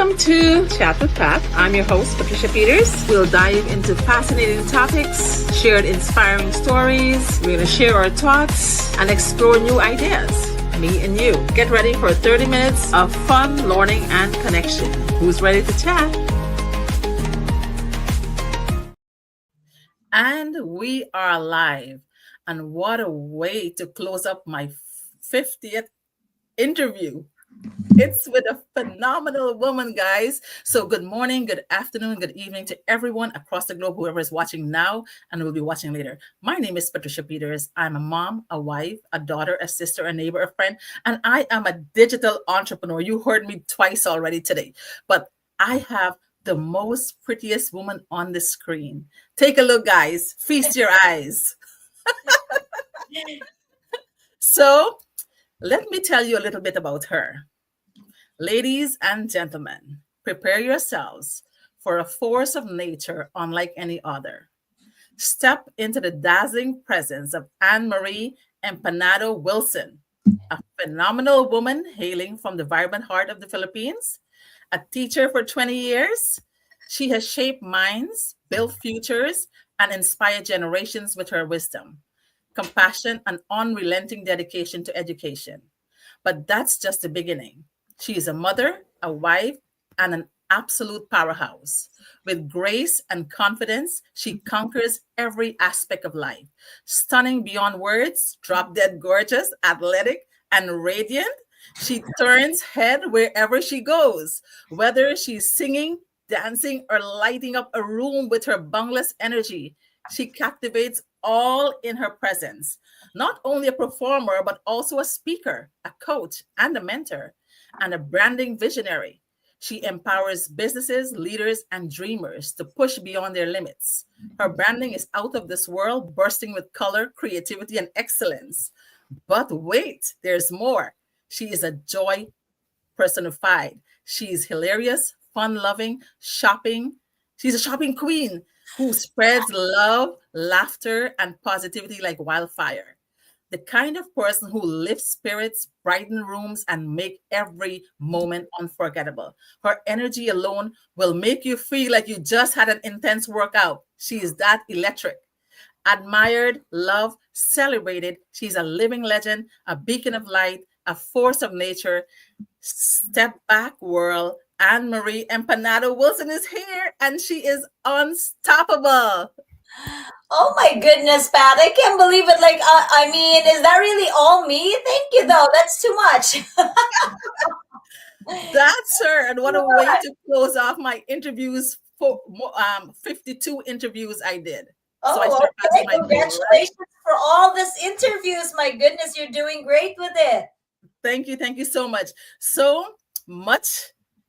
Welcome to Chat with Pat. I'm your host, Patricia Peters. We'll dive into fascinating topics, share inspiring stories. We're going to share our thoughts and explore new ideas. Me and you. Get ready for 30 minutes of fun, learning, and connection. Who's ready to chat? And we are live. And what a way to close up my 50th interview. It's with a phenomenal woman, guys. So good morning, good afternoon, good evening to everyone across the globe, whoever is watching now and will be watching later. My name is Patricia Peters. I'm a mom, a wife, a daughter, a sister, a neighbor, a friend, and I am a digital entrepreneur. You heard me twice already today, but I have the most prettiest woman on the screen. Take a look, guys. Feast your eyes. So let me tell you a little bit about her. Ladies and gentlemen, prepare yourselves for a force of nature unlike any other. Step into the dazzling presence of Anne-Marie Empanado Wilson, a phenomenal woman hailing from the vibrant heart of the Philippines, a teacher for 20 years. She has shaped minds, built futures, and inspired generations with her wisdom, compassion, and unrelenting dedication to education. But that's just the beginning. She is a mother, a wife, and an absolute powerhouse. With grace and confidence, she conquers every aspect of life. Stunning beyond words, drop dead gorgeous, athletic, and radiant, she turns head wherever she goes, whether she's singing, dancing, or lighting up a room with her boundless energy. She captivates all in her presence. Not only a performer, but also a speaker, a coach, and a mentor, and a branding visionary. She empowers businesses, leaders, and dreamers to push beyond their limits. Her branding is out of this world, bursting with color, creativity, and excellence. But wait, there's more. She is a joy personified. She's hilarious, fun-loving, shopping. She's a shopping queen who spreads love, laughter, and positivity like wildfire. The kind of person who lifts spirits, brighten rooms, and make every moment unforgettable. Her energy alone will make you feel like you just had an intense workout. She is that electric. Admired, loved, celebrated. She's a living legend, a beacon of light, a force of nature. Step back, world. Anne-Marie Empanado Wilson is here, and she is unstoppable. Oh my goodness, Pat. I can't believe it. I mean, is that really all me? Thank you, though. That's too much. That's her. And what a way to close off my interviews for 52 interviews I did. Oh, okay. Congratulations for all these interviews. My goodness, you're doing great with it. Thank you. Thank you so much. So much.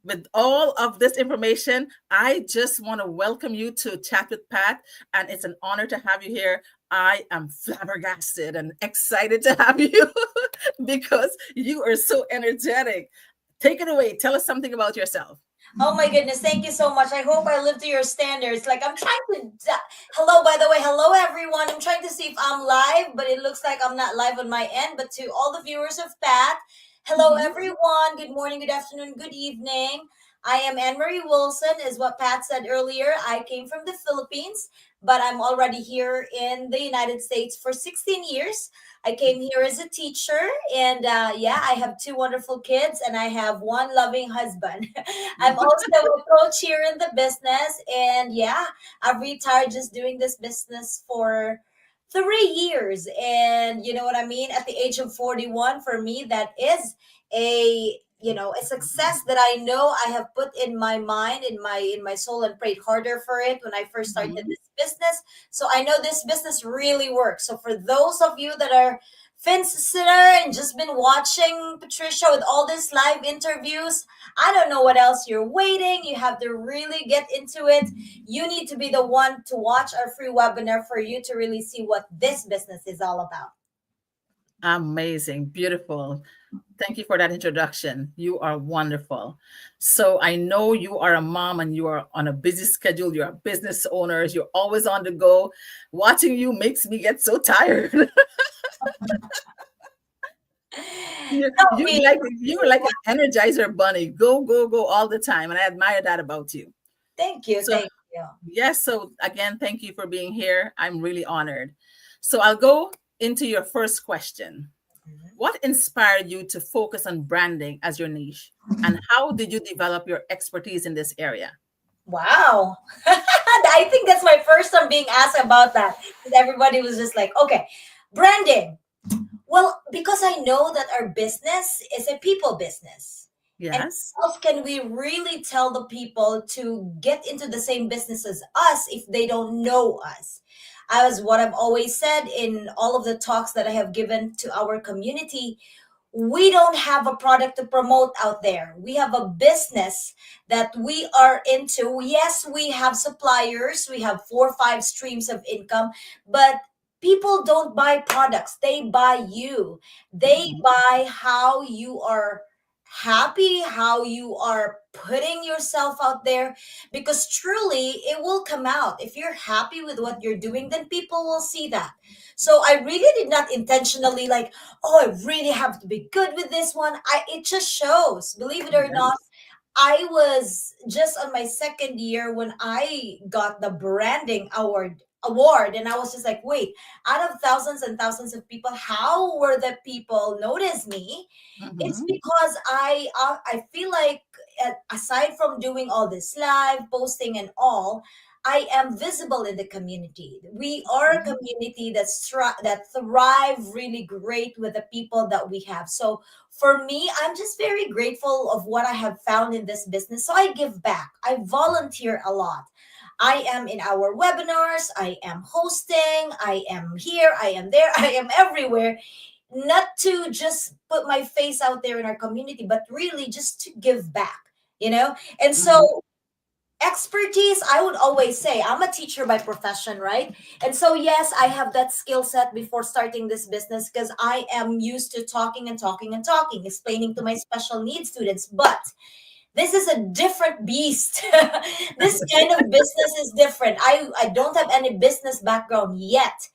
With all of this information, I just want to welcome you to Chat with Pat, and it's an honor to have you here. I am flabbergasted and excited to have you because you are so energetic. Take it away. Tell us something about yourself. Oh my goodness, thank you so much. I hope I live to your standards. I'm trying to. Hello, by the way. Hello, everyone. I'm trying to see if I'm live, but it looks like I'm not live on my end. But to all the viewers of Pat, hello, everyone. Good morning, good afternoon, good evening. I am Anne-Marie Wilson, is what Pat said earlier. I came from the Philippines, but I'm already here in the United States for 16 years. I came here as a teacher, and I have two wonderful kids, and I have one loving husband. I'm also a coach here in the business, and I've retired just doing this business for 3 years. And you know what I mean? At the age of 41, for me, that is a success that I know I have put in my mind, in my soul, and prayed harder for it when I first started this business. So I know this business really works. So for those of you that are fence sitter and just been watching Patricia with all these live interviews, I don't know what else you're waiting. You have to really get into it. You need to be the one to watch our free webinar for you to really see what this business is all about. Amazing. Beautiful. Thank you for that introduction. You are wonderful. So I know you are a mom and you are on a busy schedule. You're a business owner. You're always on the go. Watching you makes me get so tired. No, You were like an energizer bunny. Go, go, go all the time. And I admire that about you. thank you, So thank you. yes, so again, thank you for being here. I'm really honored. So I'll go into your first question. Mhm. What inspired you to focus on branding as your niche? And how did you develop your expertise in this area? Wow. I think that's my first time being asked about that. Because everybody was just like, okay, branding. Well, because I know that our business is a people business. And Yes. how else can we really tell the people to get into the same business as us if they don't know us? As what I've always said in all of the talks that I have given to our community, we don't have a product to promote out there. We have a business that we are into. Yes, we have suppliers, we have 4 or 5 streams of income, but people don't buy products, they buy you. They Mhm. buy how you are happy, how you are putting yourself out there, because truly it will come out. If you're happy with what you're doing, then people will see that. So I really did not intentionally like, oh, I really have to be good with this one. It just shows, believe it or not. Yes. I was just on my second year when I got the branding award, and I was just like, wait, out of thousands and thousands of people, how were the people notice me? It's Mhm. because I feel like, aside from doing all this live posting and all, I am visible in the community. We are a Mhm. community that thrive really great with the people that we have. So for me, I'm just very grateful of what I have found in this business. So I give back. I volunteer a lot. I am in our webinars, I am hosting, I am here, I am there, I am everywhere. Not to just put my face out there in our community, but really just to give back. And Mhm. so expertise, I would always say I'm a teacher by profession, right? And so yes, I have that skill set before starting this business because I am used to talking and talking and talking, explaining to my special needs students. But this is a different beast. This kind of business is different. I don't have any business background yet.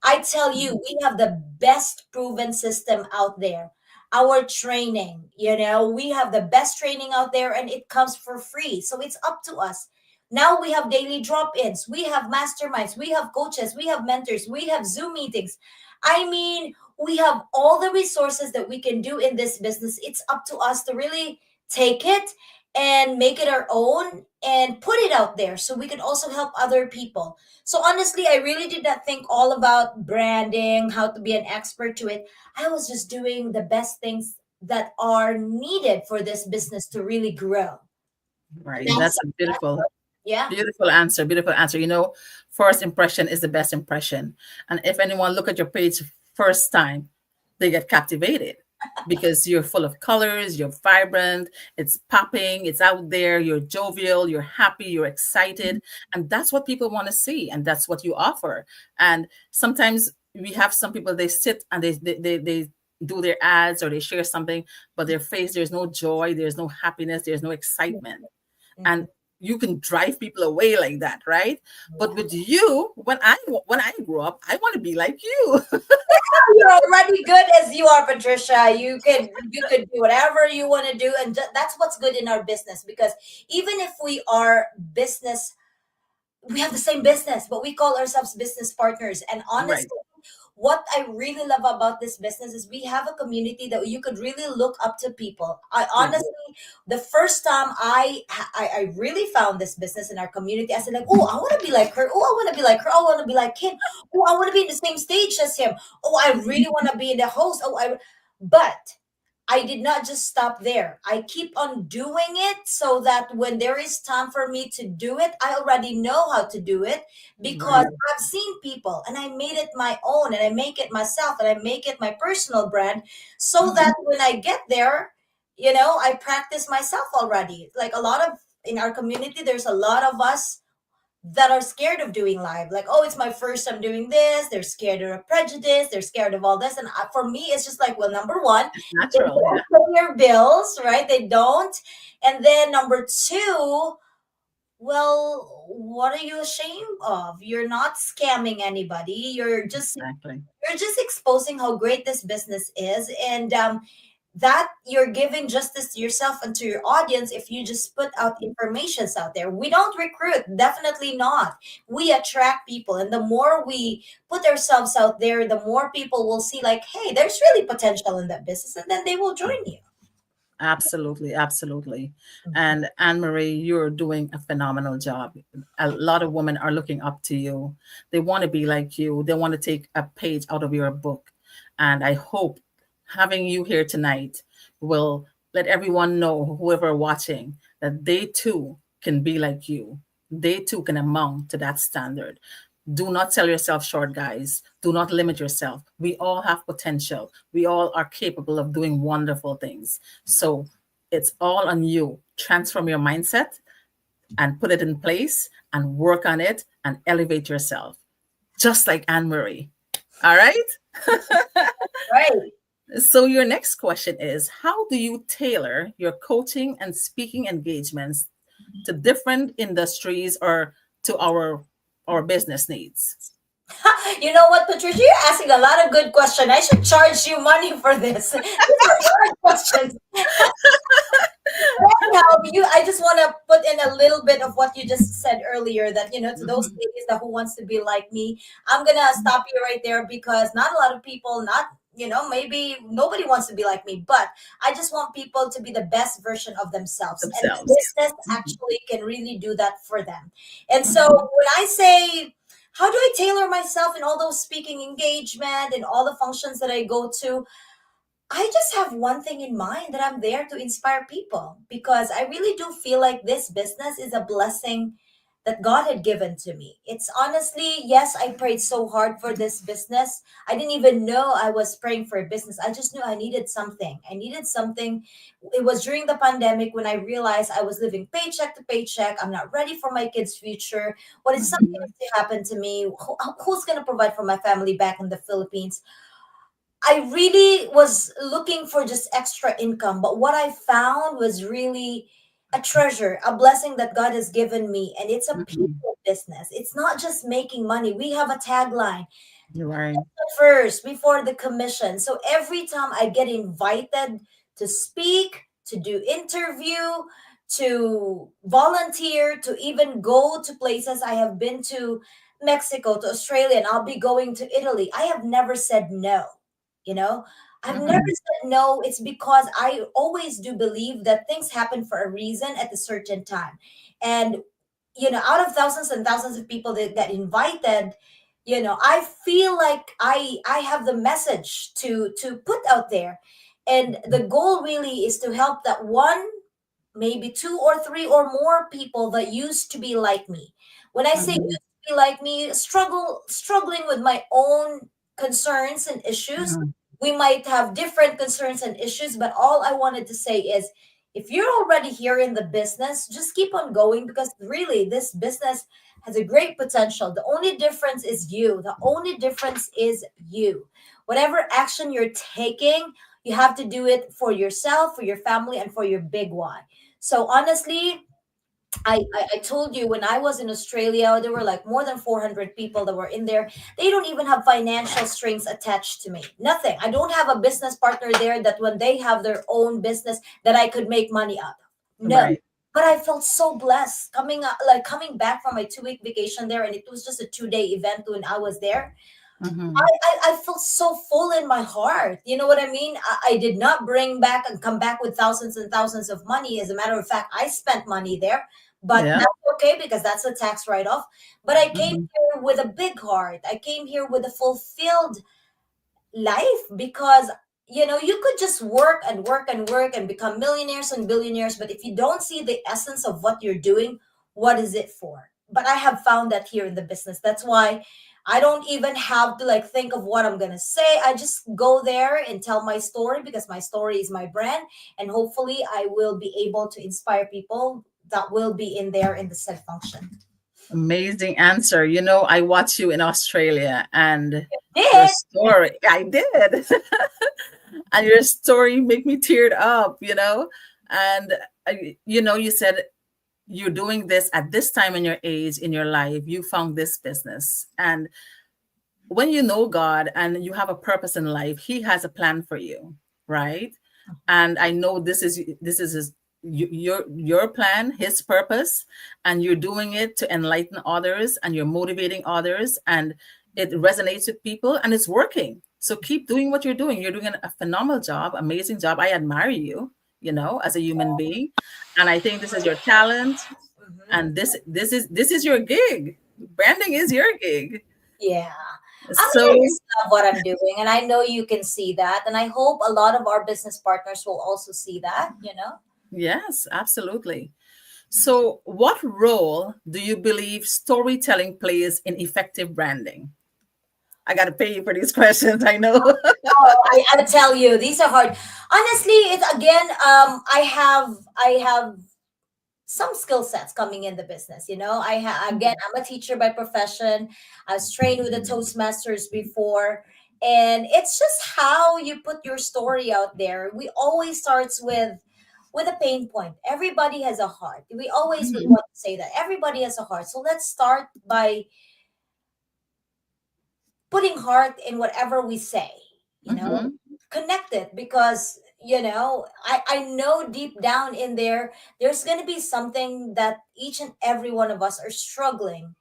I tell you, Mhm. we have the best proven system out there. Our training, we have the best training out there, and it comes for free. So it's up to us. Now we have daily drop ins, we have masterminds, we have coaches, we have mentors, we have Zoom meetings. I mean, we have all the resources that we can do in this business. It's up to us to really take it and make it our own and put it out there so we can also help other people. So honestly, I really did not think all about branding, how to be an expert to it. I was just doing the best things that are needed for this business to really grow. And Right. That's a beautiful, yeah. beautiful answer. Beautiful answer. First impression is the best impression. And if anyone look at your page first time, they get captivated because you're full of colors, you're vibrant, it's popping, it's out there, you're jovial, you're happy, you're excited. And that's what people want to see. And that's what you offer. And sometimes we have some people, they sit and they do their ads or they share something, but their face, there's no joy, there's no happiness, there's no excitement. Mhm. And you can drive people away like that, right? But Yeah. with you, when I grew up, I want to be like you. You're already good as you are, Patricia. You could do whatever you want to do, and that's what's good in our business. Because even if we are business, we have the same business, but we call ourselves business partners. And Right. honestly, what I really love about this business is we have a community that you could really look up to people. I Yeah. honestly, the first time I really found this business in our community, I said like, oh, I want to be like her. Oh, I want to be like her. Oh, I want to be like him. Oh, I want to be in the same stage as him. Oh, I really want to be in the host. But I did not just stop there. I keep on doing it so that when there is time for me to do it, I already know how to do it because Right. I've seen people and I made it my own and I make it myself and I make it my personal brand so Mhm. that when I get there, I practice myself already. Like a lot of in our community, there's a lot of us that are scared of doing live. Like, oh, it's my first time doing this. They're scared of prejudice. They're scared of all this. And for me, it's just like, well, number one, It's they natural. Yeah. don't pay your bills, right? They don't. And then number two, well, what are you ashamed of? You're not scamming anybody. You're just Exactly. exposing how great this business is. And that you're giving justice to yourself and to your audience if you just put out informations out there. We don't recruit, definitely not. We attract people, and the more we put ourselves out there, the more people will see like, hey, there's really potential in that business, and then they will join you. Absolutely, absolutely. And Anne Marie, you're doing a phenomenal job. A lot of women are looking up to you. They want to be like you. They want to take a page out of your book. And I hope having you here tonight will let everyone know, whoever watching, that they too can be like you. They too can amount to that standard. Do not sell yourself short, guys. Do not limit yourself. We all have potential. We all are capable of doing wonderful things. So it's all on you. Transform your mindset and put it in place and work on it and elevate yourself, just like Anne Marie. All right. Right. So, your next question is, how do you tailor your coaching and speaking engagements to different industries or to our business needs? You know what, Patricia? You're asking a lot of good questions. I should charge you money for this. These are hard questions. Anyhow, I just want to put in a little bit of what you just said earlier, that, to those Mhm. ladies that who wants to be like me, I'm going to stop you right there, because not a lot of people, not, maybe nobody wants to be like me, but I just want people to be the best version of themselves. And Themselves. business Mhm. actually can really do that for them. And so Mhm. when I say, how do I tailor myself in all those speaking engagement and all the functions that I go to? I just have one thing in mind, that I'm there to inspire people, because I really do feel like this business is a blessing that God had given to me. It's honestly, yes, I prayed so hard for this business. I didn't even know I was praying for a business. I just knew I needed something. I needed something. It was during the pandemic when I realized I was living paycheck to paycheck. I'm not ready for my kids' future. What if something Mhm. is to happen to me? Who's going to provide for my family back in the Philippines? I really was looking for just extra income, but what I found was really a treasure, a blessing that God has given me, and it's a Mhm. people business. It's not just making money. We have a tagline You're right. first before the commission. So every time I get invited to speak, to do interview, to volunteer, to even go to places, I have been to Mexico, to Australia, and I'll be going to Italy. I have never said no. You know, I've never Mhm. said no. It's because I always do believe that things happen for a reason at a certain time. And, out of thousands and thousands of people that got invited, I feel like I have the message to put out there. And the goal really is to help that one, maybe two or three or more people that used to be like me. When I say used Mhm. to be like me, struggling with my own concerns and issues. Mhm. We might have different concerns and issues, but all I wanted to say is, if you're already here in the business, just keep on going, because really this business has a great potential. The only difference is you. The only difference is you. Whatever action you're taking, you have to do it for yourself, for your family, and for your big why. So honestly, I told you, when I was in Australia, there were like more than 400 people that were in there. They don't even have financial strings attached to me. Nothing. I don't have a business partner there that when they have their own business that I could make money out of. No. Right. But I felt so blessed coming back from my 2 week vacation there, and it was just a 2 day event when I was there. Mhm. I felt so full in my heart. You know what I mean? I did not bring back and come back with thousands and thousands of money. As a matter of fact, I spent money there, but Yeah. that's okay because that's a tax write off. But I came Mhm. here with a big heart. I came here with a fulfilled life, because you could just work and work and work and become millionaires and billionaires, but if you don't see the essence of what you're doing, what is it for? But I have found that here in the business. That's why I don't even have to like think of what I'm gonna say. I just go there and tell my story, because my story is my brand, and hopefully I will be able to inspire people that will be in there in the said function. Amazing answer. I watched you in Australia and your Yeah. story. I did. And your story make me teared up. And you said you're doing this at this time in your age in your life. You found this business. And when you know God and you have a purpose in life, He has a plan for you, right? and I know this is your plan, his purpose, and you're doing it to enlighten others, and you're motivating others, and it resonates with people, and it's working. So keep doing what you're doing. You're doing a phenomenal job, amazing job. I admire you, as a human being, and I think this is your talent, Mhm. and this is your gig. Branding is your gig. Yeah. I mean, I So just love what I'm doing, and I know you can see that. And I hope a lot of our business partners will also see that. yes, absolutely. So, what role do you believe storytelling plays in effective branding? I got to pay you for these questions. I know. Oh, I tell you, these are hard. Honestly, it's again, I have some skill sets coming in the business. Again, I'm a teacher by profession. I was trained with the Toastmasters before, and it's just how you put your story out there. We always starts with a pain point. Everybody has a heart. We always would Mhm, want to say that everybody has a heart. So let's start by putting heart in whatever we say. You know, mhm, connect it because I know deep down in there's going to be something that each and every one of us are struggling,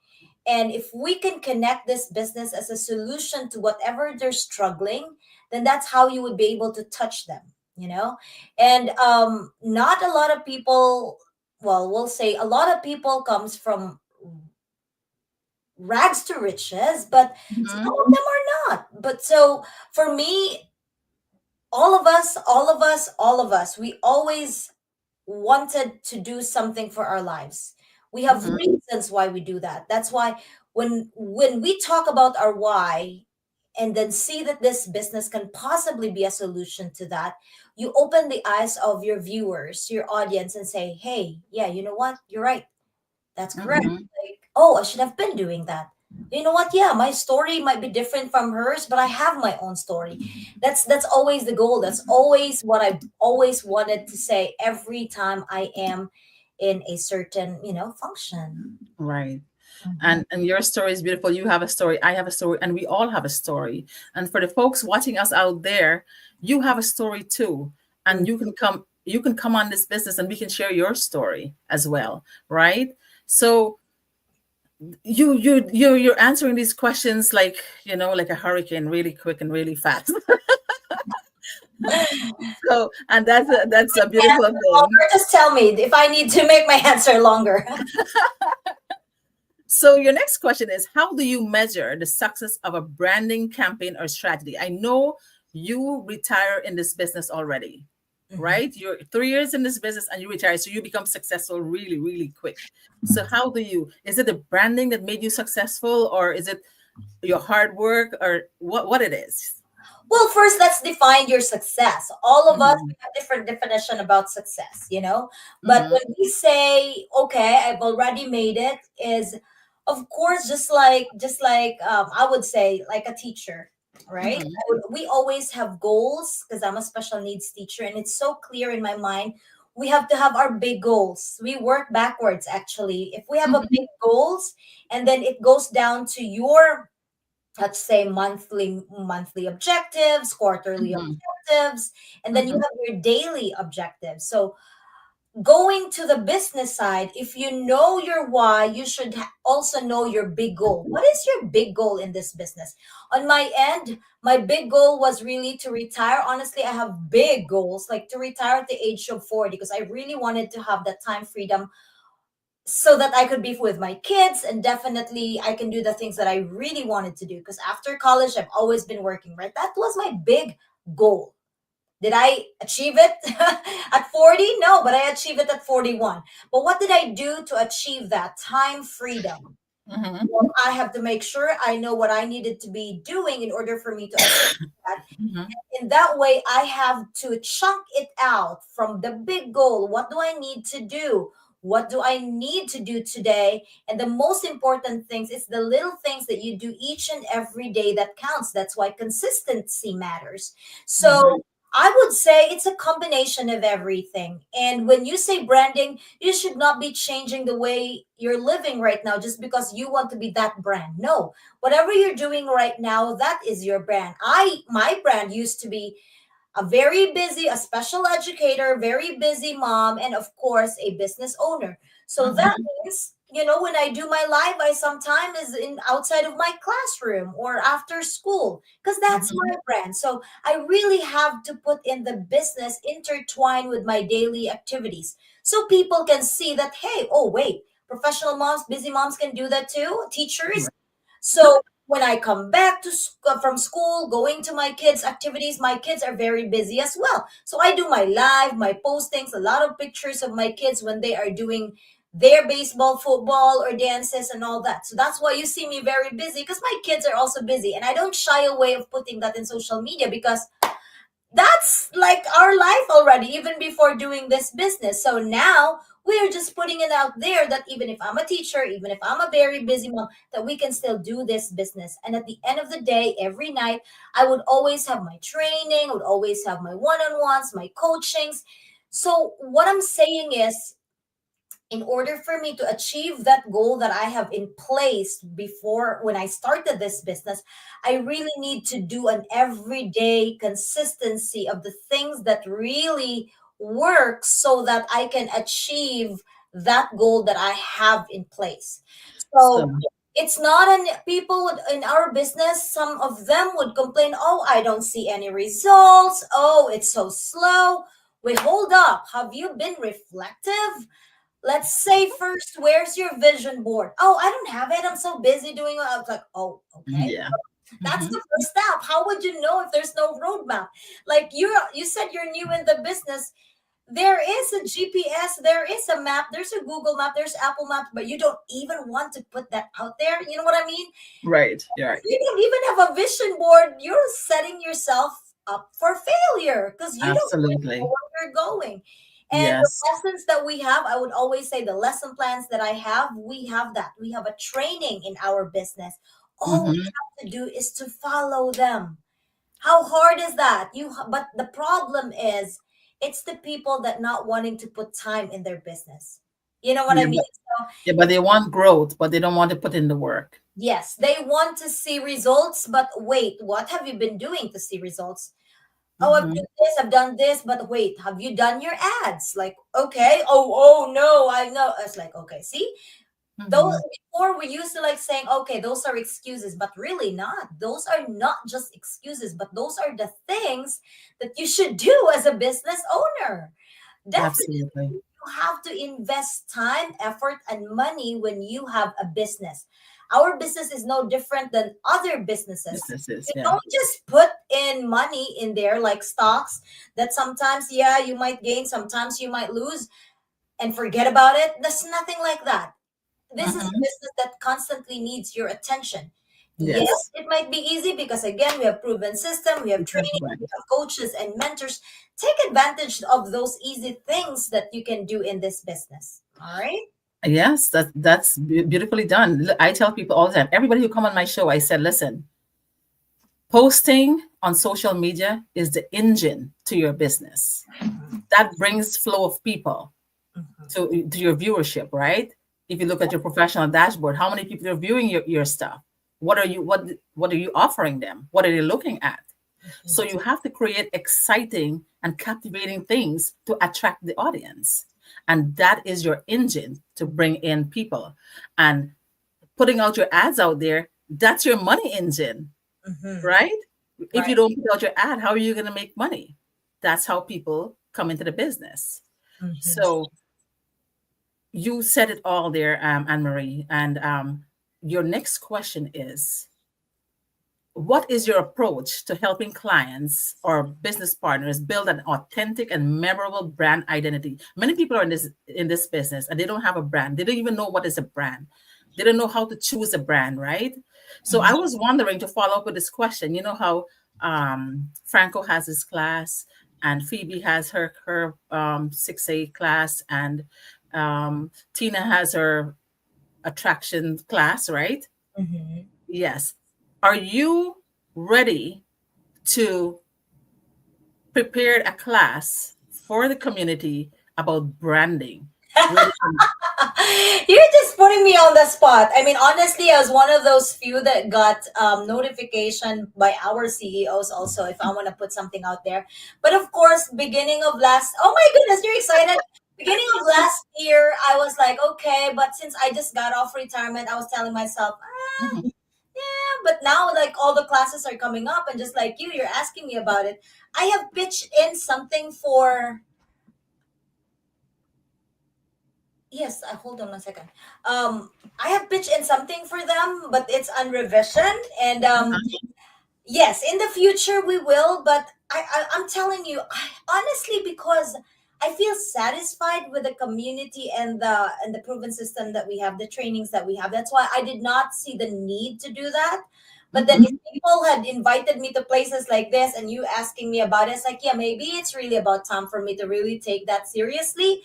and if we can connect this business as a solution to whatever they're struggling, then that's how you would be able to touch them. And not a lot of people, well, we'll say a lot of people comes from rags to riches, but some mhm, of them are not. But so for me, all of us, we always wanted to do something for our lives. We have mhm, reasons why we do that. That's why when we talk about our why and then see that this business can possibly be a solution to that, you open the eyes of your viewers, your audience, and say, hey, yeah, you know what? You're right. That's correct. mhm. Like, oh, I should have been doing that. You know what? Yeah, my story might be different from hers, but I have my own story. That's always the goal. That's always what I always wanted to say every time I am in a certain function. Right. Mhm. And your story is beautiful. You have a story. I have a story, and we all have a story. And for the folks watching us out there, you have a story too, Mm. and you can come on this business, and we can share your story as well, right? So you're answering these questions like a hurricane, really quick and really fast. So, and that's a beautiful Answer thing. longer, just tell me if I need to make my answer longer. So your next question is, how do you measure the success of a branding campaign or strategy? I know you retire in this business already, Mhm. right? You're 3 years in this business and you retire, so you become successful really, really quick. So is it the branding that made you successful, or is it your hard work, or what it is? Well, first, let's define your success. All of us, Mm-hmm, we have different definition about success. But mm-hmm, when we say, okay, I've already made it, is of course just like I would say like a teacher, right? mm-hmm, We always have goals because I'm a special needs teacher, and it's so clear in my mind. We have to have our big goals. We work backwards actually. If we have a mm-hmm, big goals, and then it goes down to your, let's say, monthly objectives, quarterly mm-hmm, objectives, and then you mm-hmm, have your daily objectives. So going to the business side, if you know your why, you should also know your big goal. What is your big goal in this business? On my end, my big goal was really to retire. Honestly, I have big goals, like to retire at the age of 40, because I really wanted to have that time freedom so that I could be with my kids, and definitely I can do the things that I really wanted to do. Because after college, I've always been working, right? That was my big goal. Did I achieve it at 40? No, but I achieved it at 41. But what did I do to achieve that time freedom? mm-hmm, Well, I have to make sure I know what I needed to be doing in order for me to achieve that. mm-hmm, In that way, I have to chunk it out from the big goal. What do I need to do? What do I need to do today? And the most important things is the little things that you do each and every day that counts. That's why consistency matters. mm-hmm, So I would say it's a combination of everything. And when you say branding, you should not be changing the way you're living right now just because you want to be that brand. No, whatever you're doing right now, that is your brand. I My brand used to be a very busy, a special educator, very busy mom, and of course, a business owner. So that Mhm. means, when I do my live, I sometimes is in outside of my classroom or after school because that's Mhm. my brand. So I really have to put in the business intertwined with my daily activities so people can see that, hey, oh, wait, professional moms, busy moms can do that too, teachers. Right. So when I come back from school, going to my kids' activities, my kids are very busy as well. So I do my live, my postings, a lot of pictures of my kids when they are doing their baseball, football, or dances and all that. So that's why you see me very busy because my kids are also busy. And I don't shy away of putting that in social media because that's like our life already, even before doing this business. So now we're just putting it out there that even if I'm a teacher, even if I'm a very busy mom, that we can still do this business. And at the end of the day, every night, I would always have my training, I would always have my one on ones, my coachings. So what I'm saying is, in order for me to achieve that goal that I have in place before when I started this business, I really need to do an everyday consistency of the things that really work so that I can achieve that goal that I have in place. So, So it's not an people would in our business, some of them would complain, oh, I don't see any results. Oh, it's so slow. Wait, hold up. Have you been reflective? Let's say first, where's your vision board? Oh, I don't have it. I'm so busy doing it. I was like, oh, okay. yeah. That's Mhm. the first step. How would you know if there's no roadmap? Like you said you're new in the business. There is a GPS, there is a map, there's a Google map, there's Apple Maps, but you don't even want to put that out there. You know what I mean? Right. You're If right. you don't even have a vision board, you're setting yourself up for failure because you don't know Absolutely. where you're going. And the Yes. lessons that we have, I would always say the lesson plans that I have, we have that. We have a training in our business. All we Mhm. have to do is to follow them. How hard is that? But the problem is, it's the people that not wanting to put time in their business. You know what I Yeah, mean? but So yeah, but they want growth, but they don't want to put in the work. yes, they want to see results, but wait, what have you been doing to see results? Oh, I've Mhm. done this, I've done this, but wait, have you done your ads? Like, okay, oh no, I know. It's like, okay, see, those Mhm. before we used to like saying, okay, those are excuses, but really not. Those are not just excuses, but those are the things that you should do as a business owner. Definitely, Absolutely. you have to invest time, effort, and money when you have a business. Our business is no different than other businesses. Businesses. You Yeah. don't just put in money in there like stocks that sometimes, yeah, you might gain, sometimes you might lose and forget about it. There's nothing like that. This is a Mhm. business that constantly needs your attention. Yes, Yes. it might be easy because again, we have proven system, we have training, Right. we have coaches and mentors. Take advantage of those easy things that you can do in this business. All right? Yes, that's beautifully done. I tell people all the time, everybody who come on my show, I said, listen, posting on social media is the engine to your business. That brings flow of people to your viewership, right? If you look at your professional dashboard, how many people are viewing your stuff? What are you offering them? What are they looking at? So you have to create exciting and captivating things to attract the audience. And that is your engine to bring in people. And putting out your ads out there, that's your money engine, Mm-hmm. right? If Right. you don't put out your ad, how are you going to make money? That's how people come into the business. Mm-hmm. So you said it all there, Anne Marie. And your next question is, what is your approach to helping clients or business partners build an authentic and memorable brand identity? Many people are in this business and they don't have a brand. They don't even know what is a brand. They don't know how to choose a brand, right? So I was wondering, to follow up with this question. You know how Franco has his class and Phoebe has her 6A class, and Tina has her attraction class, right? Mm-hmm. Yes. Are you ready to prepare a class for the community about branding? Ready to- You're just putting me on the the spot. I mean, honestly, I was one of those few that got notification by our CEOs also if I want to put something out there. But of course, beginning of last, oh my goodness, you're excited. Beginning of last year, I was like, okay, but since I just got off retirement, I was telling myself, Mhm. yeah, but now like all the classes are coming up, and just like you're asking me about it. I have pitched in something for. Yes, hold on 1 second. I have pitched in something for them, but it's on revision, and yes, in the future we will. But I'm telling you, honestly, because I feel satisfied with the community and the proven system that we have, the trainings that we have. That's why I did not see the need to do that. But then if Mhm. people had invited me to places like this and you asking me about it, it's like, yeah, maybe it's really about time for me to really take that seriously.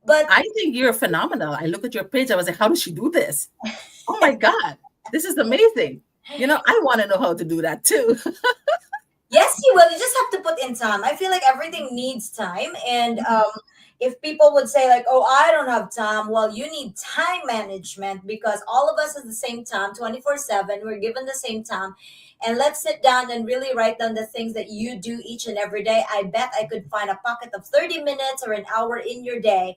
But I think you're phenomenal. I look at your page. I was like, how does she do this? Oh my God, this is amazing. I want to know how to do that too. yes, you will. You just have to put in time. I feel like everything needs time. And if people would say, like, oh, I don't have time, well, you need time management because all of us at the same time, 24/7, we're given the same time. And let's sit down and really write down the things that you do each and every day. I bet I could find a pocket of 30 minutes or an hour in your day.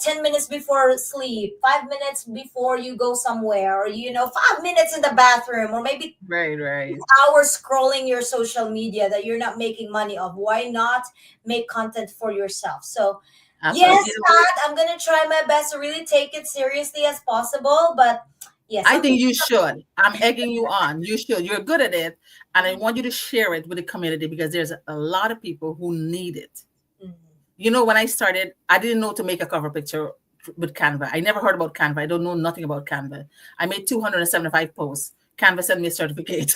10 minutes before sleep, 5 minutes before you go somewhere, or 5 minutes in the bathroom, or maybe Right, right. hours scrolling your social media that you're not making money of. Why not make content for yourself? So Absolutely. yes, Pat, I'm gonna try my best to really take it seriously as possible. But yes, I some think people. you should. I'm egging you on. You should. You're good at it. And I want you to share it with the community because there's a lot of people who need it. Mhm. When I started, I didn't know to make a cover picture with Canva. I never heard about Canva. I don't know nothing about Canva. I made 275 posts. Canva sent me a certificate.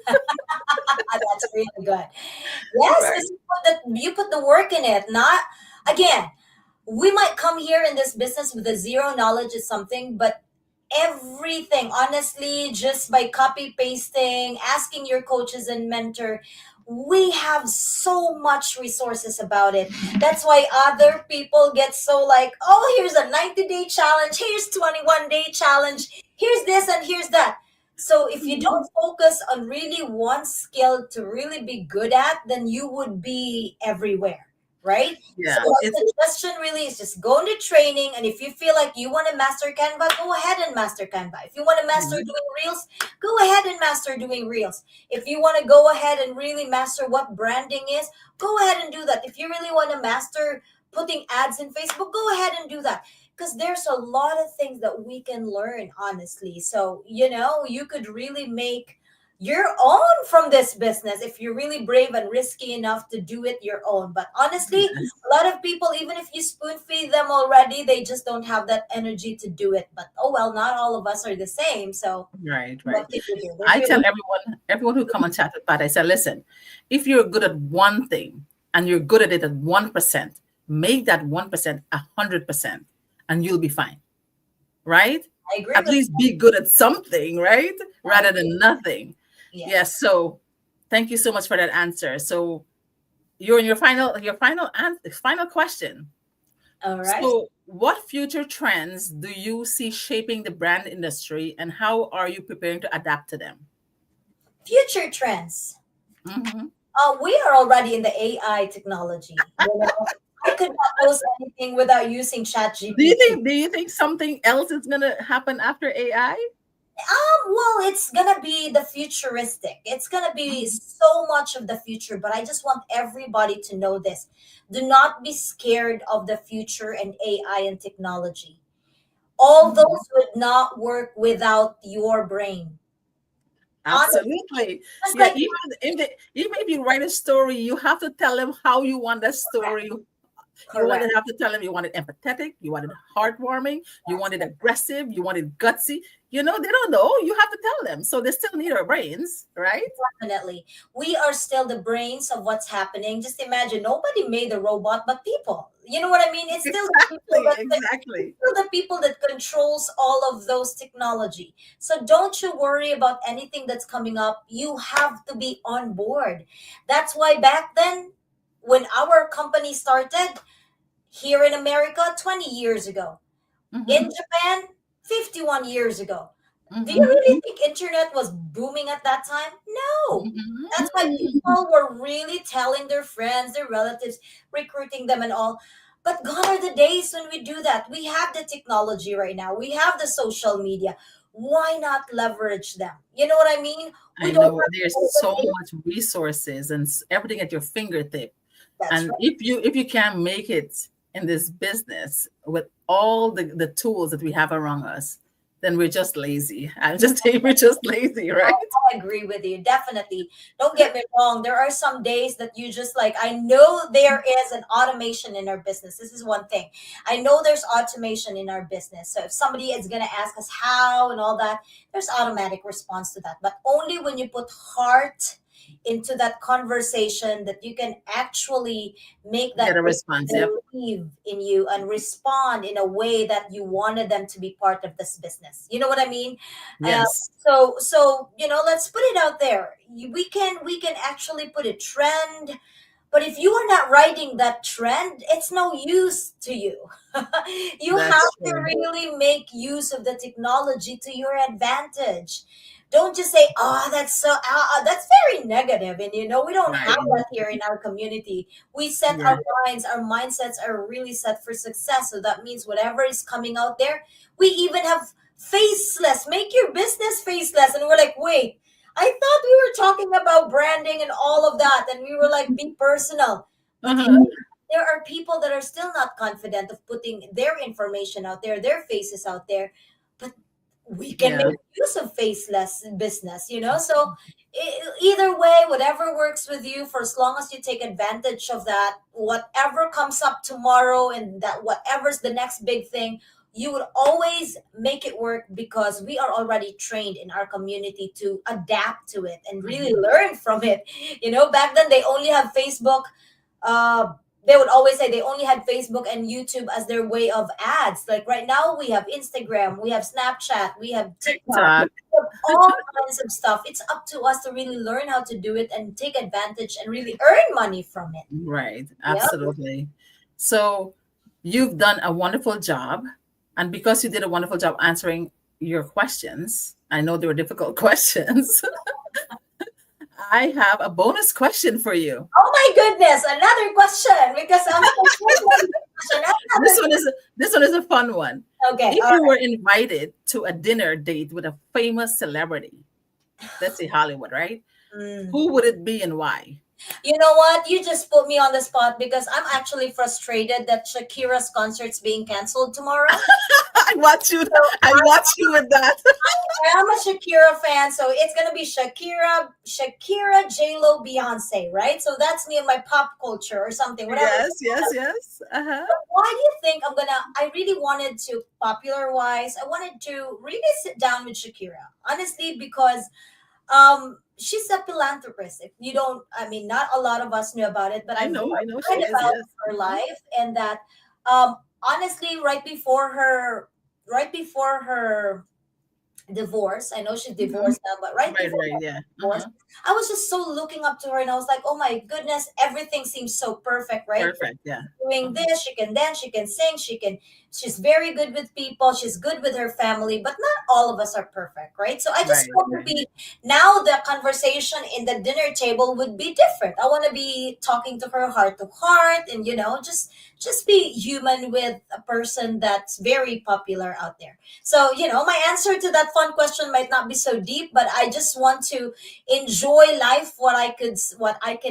That's really good. Yes, Right. because you put the work in it. Not again. We might come here in this business with a zero knowledge of something, but everything, honestly, just by copy pasting, asking your coaches and mentor, we have so much resources about it. That's why other people get so like, oh, here's a 90-day challenge, here's 21-day challenge, here's this and here's that. So if you don't focus on really one skill to really be good at, then you would be everywhere, right? So Yeah. my It's suggestion really is just go into training, and if you feel like you want to master Canva, go ahead and master Canva. If you want to master Mhm. doing reels, go ahead and master doing reels. If you want to go ahead and really master what branding is, go ahead and do that. If you really want to master putting ads in Facebook, go ahead and do that. Because there's a lot of things that we can learn, honestly. So, you could really make your own from this business if you're really brave and risky enough to do it your own. But honestly, yes. a lot of people, even if you spoon feed them already, they just don't have that energy to do it. But oh well, not all of us are the same. So Right, right. what can you do? There's I tell really. everyone who come and chat with Pat, I say, listen, if you're good at one thing and you're good at it at 1%, make that 1% 100% and you'll be fine. Right? I agree At with least be good at something, right? I Rather than nothing. Yes. yes. So thank you so much for that answer. So you're in your final question. All right. So what future trends do you see shaping the brand industry and how are you preparing to adapt to them? Future trends. Mhm. We are already in the AI technology. I could not post anything without using Do you ChatGPT. think do you think something else is gonna happen after AI? Well, it's gonna be the futuristic. It's gonna be so much of the future, but I just want everybody to know this. Do not be scared of the future and AI and technology. All Mhm. those would not work without your brain. Honestly, Absolutely. just Yeah, like even if you write a story, you have to tell them how you want that story. You want correct. to have to tell them you want it empathetic, you want it heartwarming, you want it aggressive, you want it gutsy. They don't know. You have to tell them. So they still need our brains, right? Definitely. We are still the brains of what's happening. Just imagine nobody made the robot but people. You know what I mean? It's still the people Exactly, exactly. the people that controls all of those technology. So don't you worry about anything that's coming up. You have to be on board. That's why back then when our company started here in America 20 years ago, in Hmm. Japan 51 years ago. Do you Mm-hmm. really think internet was booming at that time? No. That's why Mm-hmm. people were really telling their friends, their relatives, recruiting them and all. But gone are the days when we do that. We have the technology right now. We have the social media. Why not leverage them? You know what I mean? We I don't know have to there's open so it. much resources and everything at your fingertip. That's And right. if you can't make it in this business with all the tools that we have around us, then we're just lazy. I'm just saying we're just lazy, right? I agree with you. Definitely. Don't get me wrong. There are some days that you just like, I know there is an automation in our business. This is one thing. I know there's automation in our business. So if somebody is going to ask us how and all that, there's automatic response to that. But only when you put heart into that conversation that you can actually make Get that a person response. Yep. believe in you and respond in a way that you wanted them to be part of this business. You know what I mean? Uh, Yes. so let's put it out there. We can actually put a trend, but if you are not riding that trend, it's no use to you. You have That's to true. really make use of the technology to your advantage. Don't just say, "Oh, that's very negative." And we don't have Right. that here in our community. We set Yeah. our minds, our mindsets are really set for success. So that means whatever is coming out there, we even have faceless. Make your business faceless, and we're like, wait. I thought we were talking about branding and all of that, and we were like, be personal. But Uh-huh. there are people that are still not confident of putting their information out there, their faces out there. But we can Yeah. make use of faceless business. So either way, whatever works with you, for as long as you take advantage of that, whatever comes up tomorrow and that whatever's the next big thing, you would always make it work because we are already trained in our community to adapt to it and really learn from it. Back then they only have Facebook. uh, they would always say they only had Facebook and YouTube as their way of ads. Like right now, we have Instagram, we have Snapchat, we have TikTok, we TikTok. have all kinds of stuff. It's up to us to really learn how to do it and take advantage and really earn money from it. Right. Yeah. Absolutely. So you've done a wonderful job. And because you did a wonderful job answering your questions, I know they were difficult questions. I have a bonus question for you. Oh my goodness, another question because I'm so good at this question. This Another. one is a fun one. Okay, If all you right. were invited to a dinner date with a famous celebrity, let's say Hollywood, right? Mm. Who would it be and why? You know what? You just put me on the spot because I'm actually frustrated that Shakira's concert's being canceled tomorrow. I watch you. So I watch you with that. I am a Shakira fan, so it's gonna be Shakira, J Lo, Beyonce, right? So that's me and my pop culture or something, whatever. Yes, yes, yes. Uh-huh. Why do you think I'm gonna? I really wanted to, popular wise, I wanted to really sit down with Shakira, honestly, because she's a philanthropist. If you don't, I mean, not a lot of us knew about it, but I I've know, I know she read is. about Yes. her Uh-huh. life, and that honestly, right before her divorce. I know she's Mhm. divorced now, but right Right, before right, that yeah. divorce, Uh-huh. I was just so looking up to her, and I was like, oh my goodness, everything seems so perfect, right? Perfect, yeah. Doing Uh-huh. this, she can dance, she can sing, she's very good with people, she's good with her family, but not all of us are perfect, right? So I just Right, want to right. be, now the conversation in the dinner table would be different. I want to be talking to her heart to heart, and just be human with a person that's very popular out there. So, my answer to that fun question might not be so deep, but I just want to enjoy life, what I can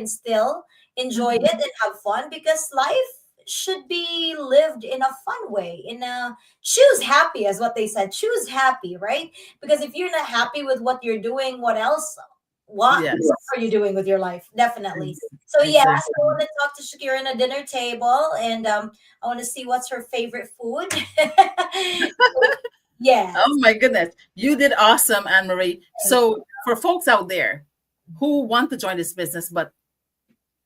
still enjoy it Mhm. and have fun, because life should be lived in a fun way, in a choose happy, as what they said, choose happy, right? Because if you're not happy with what you're doing, what Yes. are you doing with your life? Definitely. So yeah, so I Exactly. want to talk to Shakira in a dinner table, and I want to see what's her favorite food. Oh Yes. my goodness. You did awesome, Anne Marie. Thank you. So for folks out there who want to join this business, but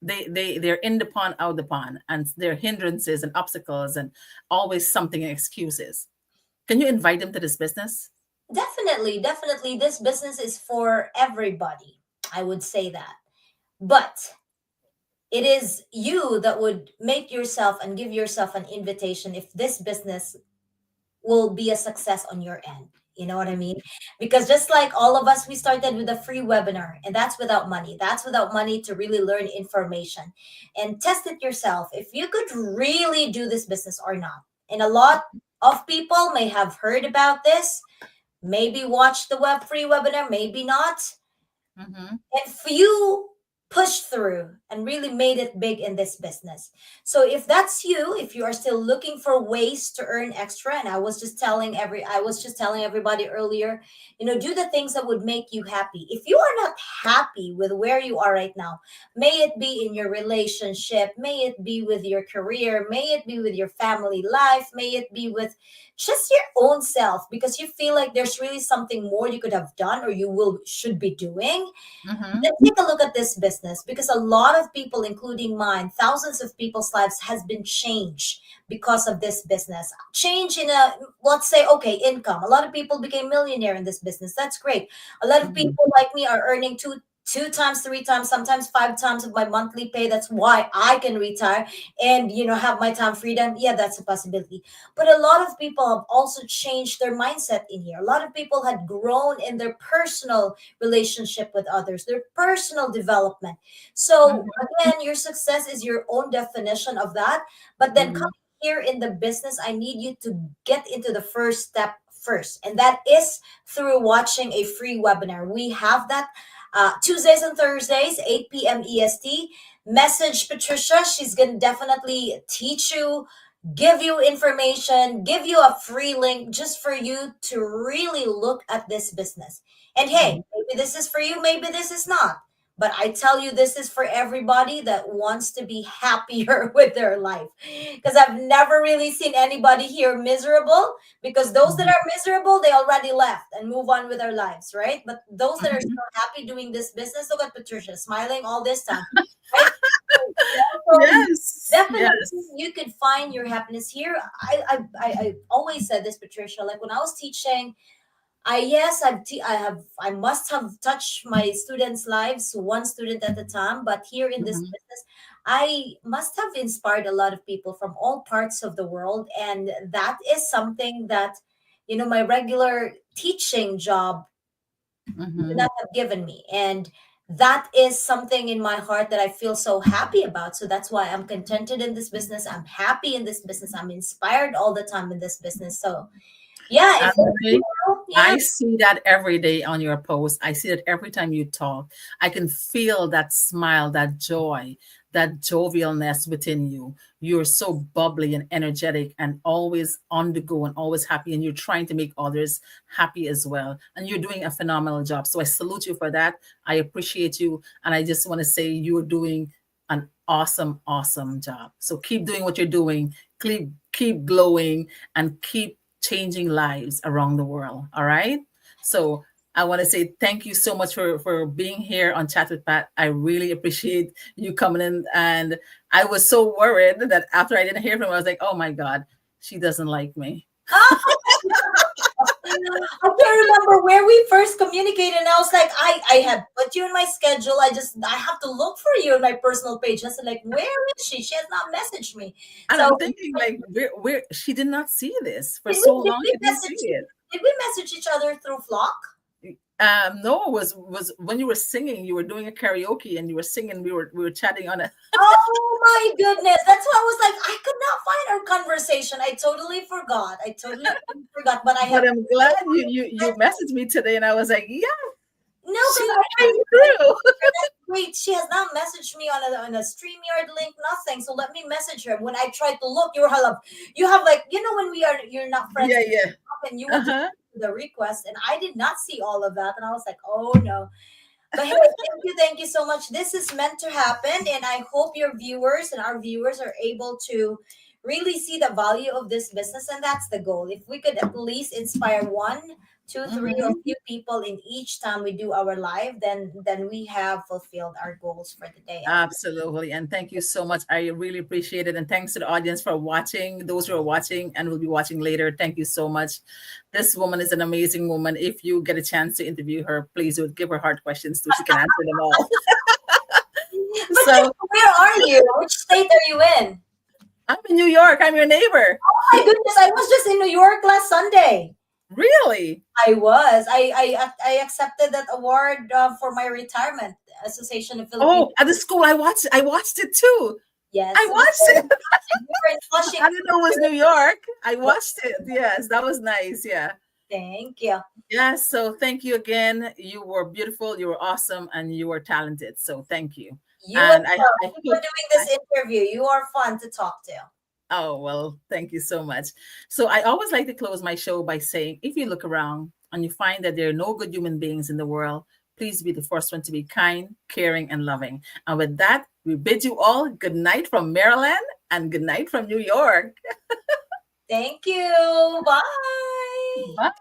they're in the pond, out the pond, and there are hindrances and obstacles and always something and excuses. Can you invite them to this business? Definitely, definitely, this business is for everybody. I would say that. But it is you that would make yourself and give yourself an invitation if this business will be a success on your end. You know what I mean? Because just like all of us, we started with a free webinar, and that's without money. That's without money to really learn information and test it yourself if you could really do this business or not. And a lot of people may have heard about this, maybe watch the free webinar, maybe not. Mm-hmm. If you pushed through and really made it big in this business. So if that's you, if you are still looking for ways to earn extra, and I was just telling everybody earlier, do the things that would make you happy. If you are not happy with where you are right now, may it be in your relationship, may it be with your career, may it be with your family life, may it be with just your own self, because you feel like there's really something more you could have done or you will should be doing, Mm-hmm. let's take a look at this business, because a lot of people, including mine, thousands of people's lives has been changed because of this business. Change in a, let's say, okay, income. A lot of people became millionaire in this business. That's great. A lot of Mm-hmm. people like me are earning two times, three times, sometimes five times of my monthly pay. That's why I can retire and have my time freedom. Yeah, that's a possibility. But a lot of people have also changed their mindset in here. A lot of people had grown in their personal relationship with others, their personal development. So again, your success is your own definition of that. But then Mm-hmm. coming here in the business, I need you to get into the first step first, and that is through watching a free webinar. We have that Tuesdays and Thursdays, 8 p.m. EST. Message Patricia. She's going to definitely teach you, give you information, give you a free link just for you to really look at this business. And hey, Mm-hmm. maybe this is for you, maybe this is not. But I tell you, this is for everybody that wants to be happier with their life. Because I've never really seen anybody here miserable, because those that Mm-hmm. are miserable, they already left and move on with their lives, right? But those that are Mm-hmm. still happy doing this business, look at Patricia smiling all this time, right? So Yes. definitely Yes. you could find your happiness here. I always said this, Patricia. Like when I was teaching, I must have touched my students' lives one student at a time. But here in this Mm-hmm. business, I must have inspired a lot of people from all parts of the world, and that is something that my regular teaching job would Mm-hmm. not have given me. And that is something in my heart that I feel so happy about. So that's why I'm contented in this business. I'm happy in this business. I'm inspired all the time in this business. So yeah, if Emily, yeah, I see that every day on your post. I see that every time you talk. I can feel that smile, that joy, that jovialness within you. You're so bubbly and energetic and always on the go and always happy. And you're trying to make others happy as well. And you're doing a phenomenal job. So I salute you for that. I appreciate you. And I just want to say you're doing an awesome, awesome job. So keep doing what you're doing. Keep glowing and keep changing lives around the world. All right. So I want to say thank you so much for being here on Chat with Pat. I really appreciate you coming in. And I was so worried that after I didn't hear from him, I was like, oh my God, she doesn't like me. I can't remember where we first communicated, and I was like, I had put you in my schedule. I have to look for you in my personal page. I said, like, where is she? She has not messaged me. And So I'm thinking, like, where she did not see this for did we so did long. we She didn't see message it. did we message each other through Flock? No, it was when you were singing, you were doing a karaoke and you were singing, we were chatting on it. Oh my goodness. That's why I was like, I could not find our conversation. I totally forgot. I totally forgot. But I But have I'm glad you messaged me today, and I was like, yeah, no, she because I came like, through. wait, she has not messaged me on a StreamYard link, nothing. So let me message her. When I tried to look, you have like, when you're not friends Yeah, yeah. and you will just Uh-huh. the request, and I did not see all of that, and I was like, oh no. But hey, thank you so much. This is meant to happen, and I hope your viewers and our viewers are able to really see the value of this business, and that's the goal. If we could at least inspire one, two, three, or Hmm. few people in each time we do our live, then we have fulfilled our goals for the day. Absolutely. And thank you so much. I really appreciate it. And thanks to the audience for watching, those who are watching and will be watching later. Thank you so much. This woman is an amazing woman. If you get a chance to interview her, please do give her hard questions too. She can answer them all. But So where are you? Which state are you in? I'm in New York. I'm your neighbor. Oh my goodness, I was just in New York last Sunday. Really? I was. I accepted that award for my retirement, Association of Filipino. Oh, at the school, I watched it too. Yes, I watched it. and we were in Flushing. I didn't know it was New York. I watched it. Yes, that was nice. Yeah. Thank you. Yes. So thank you again. You were beautiful. You were awesome, and you were talented. So thank you. You as And well. I Thank you for hope. doing this interview. You are fun to talk to. Oh, well, thank you so much. So I always like to close my show by saying, if you look around and you find that there are no good human beings in the world, please be the first one to be kind, caring, and loving. And with that, we bid you all good night from Maryland and good night from New York. Thank you. Bye. Bye.